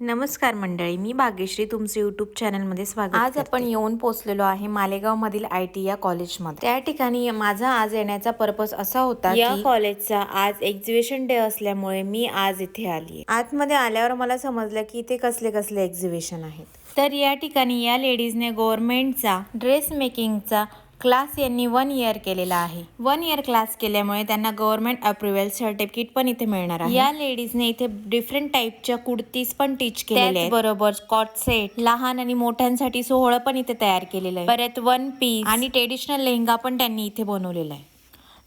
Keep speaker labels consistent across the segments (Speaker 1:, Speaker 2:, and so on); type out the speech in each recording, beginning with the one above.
Speaker 1: नमस्कार मंडळी, मी भाग्यश्री तुमचे यूट्यूब चॅनलमध्ये स्वागत
Speaker 2: आज
Speaker 1: करते।
Speaker 2: आपण येऊन पोहोचलेलो आहे मालेगाव मधील IT या कॉलेजमध्ये। त्या ठिकाणी माझा आज येण्याचा पर्पज असा होता
Speaker 1: या
Speaker 2: की
Speaker 1: कॉलेजचा आज एक्झिबिशन डे असल्यामुळे मी आज इथे आली आहे। आतमध्ये आल्यावर मला समजलं की इथे कसले कसले एक्झिबिशन आहेत।
Speaker 2: तर या ठिकाणी या लेडीजने गव्हर्नमेंटचा ड्रेस मेकिंगचा क्लास यांनी 1 इयर केलेला आहे। 1 इयर क्लास केल्यामुळे त्यांना गव्हर्नमेंट अप्रुव्हल सर्टिफिकेट पण इथे मिळणार आहे। या लेडीजने इथे डिफरंट टाईपच्या कुर्तीज पण टीच केलेल्या आहेत, बरोबर कॉट सेट, लहान आणि मोठ्यांसाठी सोहळं पण इथे तयार केलेलं आहे। परत 1 पीस आणि ट्रेडिशनल लेहंगा पण त्यांनी इथे बनवलेला आहे।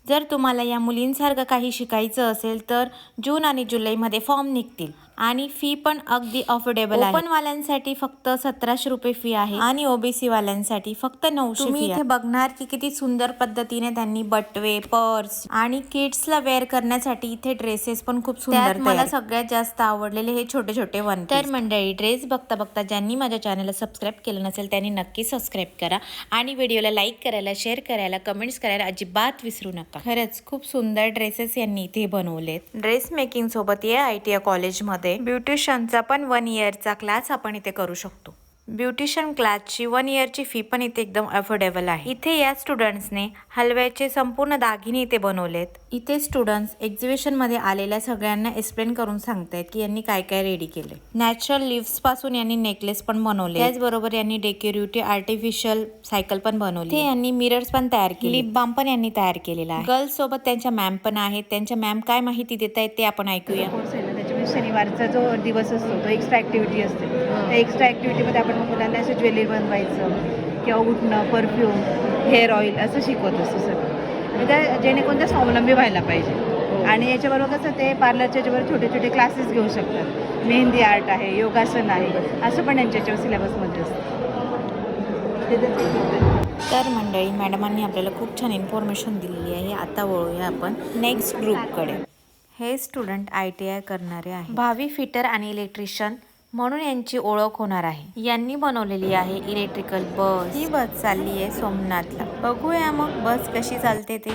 Speaker 2: जर तुम्हाला या मुलींसारखं काही शिकायचं असेल तर जून आणि जुलैमध्ये फॉर्म निघतील आणि फी पण अगदी अफोर्डेबल आहे। ओपन वाल्यांसाठी फक्त 1700 रुपये फी आहे आणि ओबीसी वाल्यांसाठी फक्त 900 तुम्ही इथे बघणार की किती सुंदर पद्धतीने त्यांनी बटवे, पर्स आणि किड्सला वेअर करण्यासाठी इथे ड्रेसेस पण खूप सुंदर। मला सगळ्यात जास्त आवडलेले हे छोटे छोटे वन पीस। तर मंडळी, ड्रेस बघता बघता ज्यांनी माझ्या चॅनलला सबस्क्राईब केलं नसेल त्यांनी नक्की सबस्क्राईब करा आणि व्हिडिओला लाईक करायला, शेअर करायला, कमेंट्स करायला अजिबात विसरू नका। खरंच खूप सुंदर ड्रेसेस यांनी इथे बनवलेत। ड्रेस मेकिंग सोबत या IT कॉलेजमध्ये ब्युटिशियनचा पण 1 इयरचा क्लास आपण इथे करू शकतो। ब्युटिशियन क्लासची 1 इयरची फी पण इथे एकदम अफोर्डेबल आहे। इथे या स्टुडंट्सने हलव्याचे संपूर्ण दागिने इथे बनवलेत। इथे स्टुडंट्स एक्झिबिशन मध्ये आलेल्या सगळ्यांना एक्सप्लेन करून सांगतायत की यांनी काय काय रेडी केले। नॅचरल लिव्स पासून यांनी नेकलेस पण बनवले, त्याचबरोबर यांनी डेकोरेटिव्ह आर्टिफिशियल सायकल पण बनवली। इथे यांनी मिरर्स पण तयार केले, लिप बाम पण यांनी तयार केलेला आहे। गर्ल्स सोबत त्यांच्या मॅम पण आहेत, त्यांच्या मॅम काय माहिती देत आहेत ते आपण ऐकूया।
Speaker 3: शनिवारचा जो दिवस असतो तो एक्स्ट्रा ॲक्टिव्हिटी असते। त्या एक्स्ट्रा ॲक्टिव्हिटीमध्ये आपण मग मुलांना असं ज्वेलरी बनवायचं किंवा उठणं, परफ्यूम, हेअर ऑइल असं शिकवत असतो सगळं, त्या जेणेकरून त्या स्वावलंबी व्हायला पाहिजे। आणि याच्याबरोबर कसं ते पार्लरच्या याच्यावर छोटे छोटे क्लासेस घेऊ शकतात। मेहंदी आर्ट आहे, योगासन आहे, असं पण यांच्या याच्यावर सिलेबसमध्ये असतं।
Speaker 2: तर मंडळी, मॅडमांनी आपल्याला खूप छान इन्फॉर्मेशन दिलेली आहे। आता वळूया आपण नेक्स्ट ग्रुपकडे। हे स्टुडंट ITI करणारे आहे, भावी फिटर आणि इलेक्ट्रिशियन म्हणून यांची ओळख होणार आहे। यांनी बनवलेली आहे इलेक्ट्रिकल बस। ही बस चालली आहे सोमनाथला। बघूया मग बस कशी चालते ते।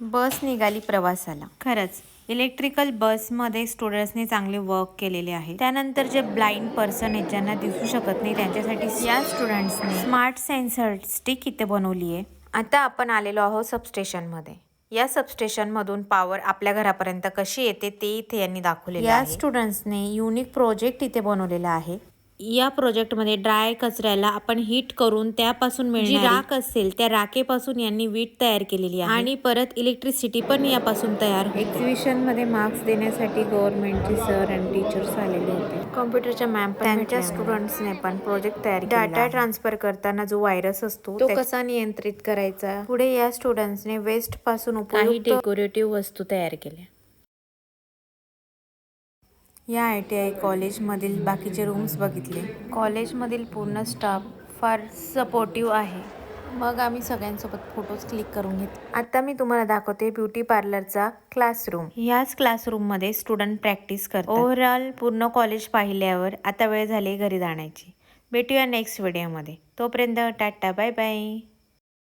Speaker 2: बस निघाली प्रवासाला। खरंच इलेक्ट्रिकल बसमध्ये स्टुडंट्सने चांगले वर्क केलेले आहे। त्यानंतर जे ब्लाइंड पर्सन आहेत, ज्यांना दिसू शकत नाही, त्यांच्यासाठी या स्टुडंट्सने स्मार्ट सेन्सर स्टिक इथे बनवली आहे। आता आपण आलेलो आहोत सबस्टेशनमध्ये। या सबस्टेशनमधून पॉवर आपल्या घरापर्यंत कशी येते ते इथे यांनी दाखवलेले आहे। या स्टुडंट्सने युनिक प्रोजेक्ट इथे बनवलेला आहे। या प्रोजेक्टमध्ये ड्राय कचऱ्याला आपण हीट करून त्यापासून मिळणारी राख असेल त्या राखेपासून यांनी वीट तयार केलेली आहे आणि परत इलेक्ट्रिसिटी पण यापासून तयार होते। एक्झिबिशन मध्ये मार्क्स देण्यासाठी गव्हर्नमेंटचे सर आणि टीचर्स आलेले होते। कॉम्प्युटरच्या मॅम पण त्यांच्या स्टुडंट्सने पण प्रोजेक्ट तयार केला। डाटा ट्रान्सफर करताना जो व्हायरस असतो तो कसा नियंत्रित करायचा, पुढे या स्टुडंट्सने वेस्ट पासून काही डेकोरेटिव्ह वस्तू तयार केल्या। या ITI कॉलेजमधील बाकीचे रूम्स बघितले। कॉलेजमधील पूर्ण स्टाफ फार सपोर्टिव्ह आहे। मग आम्ही सगळ्यांसोबत फोटोज क्लिक करून घेतले। आता मी तुम्हाला दाखवते ब्युटी पार्लरचा क्लासरूम। ह्याच क्लासरूममध्ये स्टुडंट प्रॅक्टिस करतात। ओव्हरऑल पूर्ण कॉलेज पाहिल्यावर आता वेळ झाली घरी जाण्याची। भेटूया नेक्स्ट व्हिडिओमध्ये, तोपर्यंत टाटा बाय बाय।